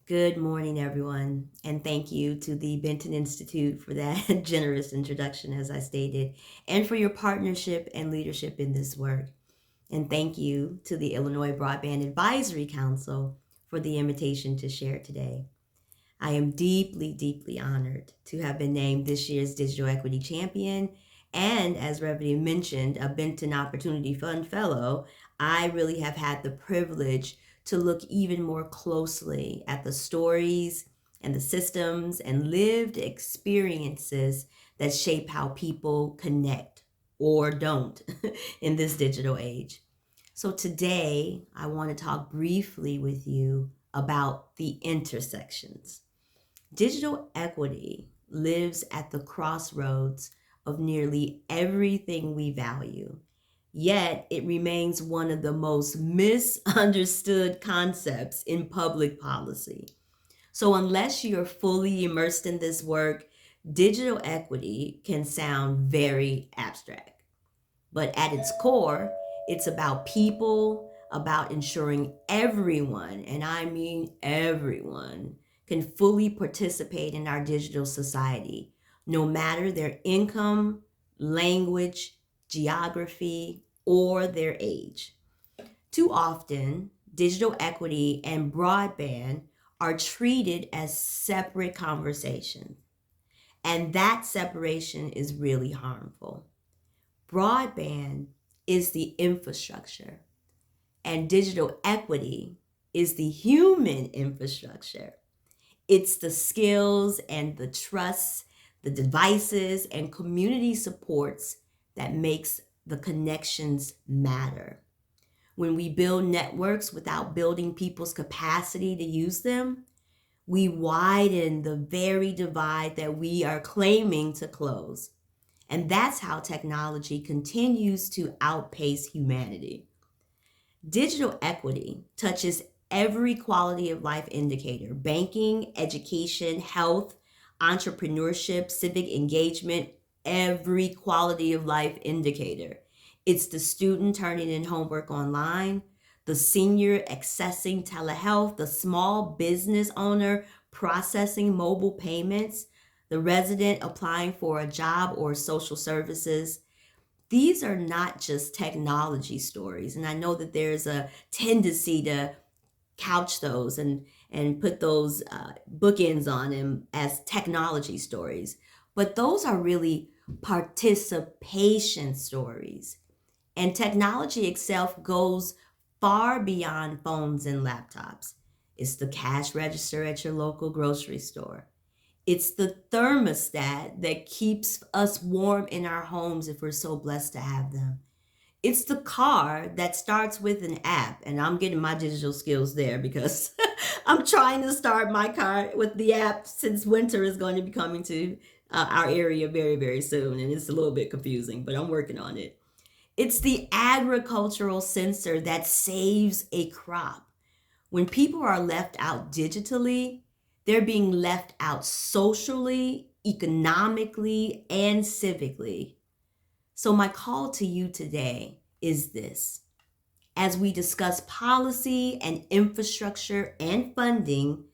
Good morning, everyone, and thank you to the Benton Institute for that generous introduction, as I stated, and for your partnership and leadership in this work. And thank you to the Illinois Broadband Advisory Council for the invitation to share today. I am deeply, deeply honored to have been named this year's Digital Equity Champion. And as Reverend mentioned, a Benton Opportunity Fund Fellow. I really have had the privilege to look even more closely at the stories and the systems and lived experiences that shape how people connect or don't in this digital age. So today, I want to talk briefly with you about the intersections. Digital equity lives at the crossroads of nearly everything we value. Yet it remains one of the most misunderstood concepts in public policy. So, unless you're fully immersed in this work, digital equity can sound very abstract. But at its core, it's about people, about ensuring everyone, and I mean everyone, can fully participate in our digital society, no matter their income, language, geography, or their age. Too often, digital equity and broadband are treated as separate conversations, and that separation is really harmful. Broadband is the infrastructure, and digital equity is the human infrastructure. It's the skills and the trusts, the devices and community supports that makes the connections matter. When we build networks without building people's capacity to use them, we widen the very divide that we are claiming to close. And that's how technology continues to outpace humanity. Digital equity touches every quality of life indicator: banking, education, health, entrepreneurship, civic engagement, every quality of life indicator. It's the student turning in homework online, the senior accessing telehealth, the small business owner processing mobile payments, the resident applying for a job or social services. These are not just technology stories. And I know that there's a tendency to couch those and put those bookends on them as technology stories. But those are really participation stories. And technology itself goes far beyond phones and laptops. It's the cash register at your local grocery store. It's the thermostat that keeps us warm in our homes if we're so blessed to have them. It's the car that starts with an app, and I'm getting my digital skills there because I'm trying to start my car with the app since winter is going to be coming to our area very, very soon, and it's a little bit confusing, but I'm working on it. It's the agricultural sensor that saves a crop. When people are left out digitally, they're being left out socially, economically, and civically. So, my call to you today is this: as we discuss policy and infrastructure and funding,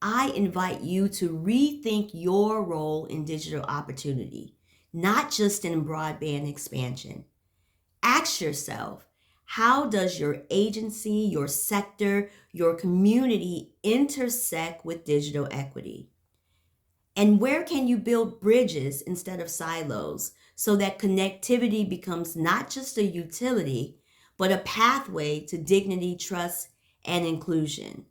I invite you to rethink your role in digital opportunity, not just in broadband expansion. Ask yourself, how does your agency, your sector, your community intersect with digital equity? And where can you build bridges instead of silos so that connectivity becomes not just a utility, but a pathway to dignity, trust, and inclusion?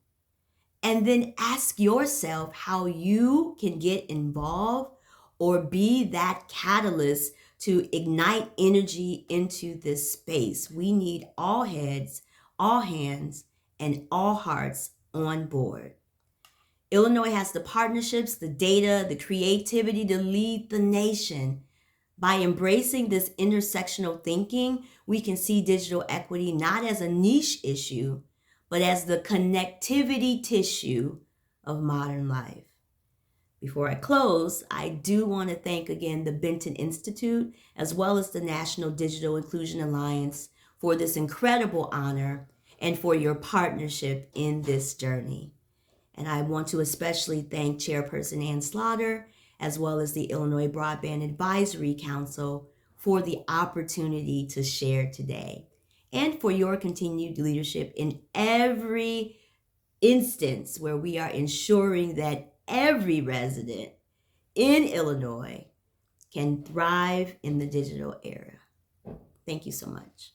And then ask yourself how you can get involved or be that catalyst to ignite energy into this space. We need all heads, all hands, and all hearts on board. Illinois has the partnerships, the data, the creativity to lead the nation. By embracing this intersectional thinking, we can see digital equity not as a niche issue, but as the connectivity tissue of modern life. Before I close, I do want to thank again the Benton Institute as well as the National Digital Inclusion Alliance for this incredible honor and for your partnership in this journey. And I want to especially thank Chairperson Ann Slaughter, as well as the Illinois Broadband Advisory Council, for the opportunity to share today, and for your continued leadership in every instance where we are ensuring that every resident in Illinois can thrive in the digital era. Thank you so much.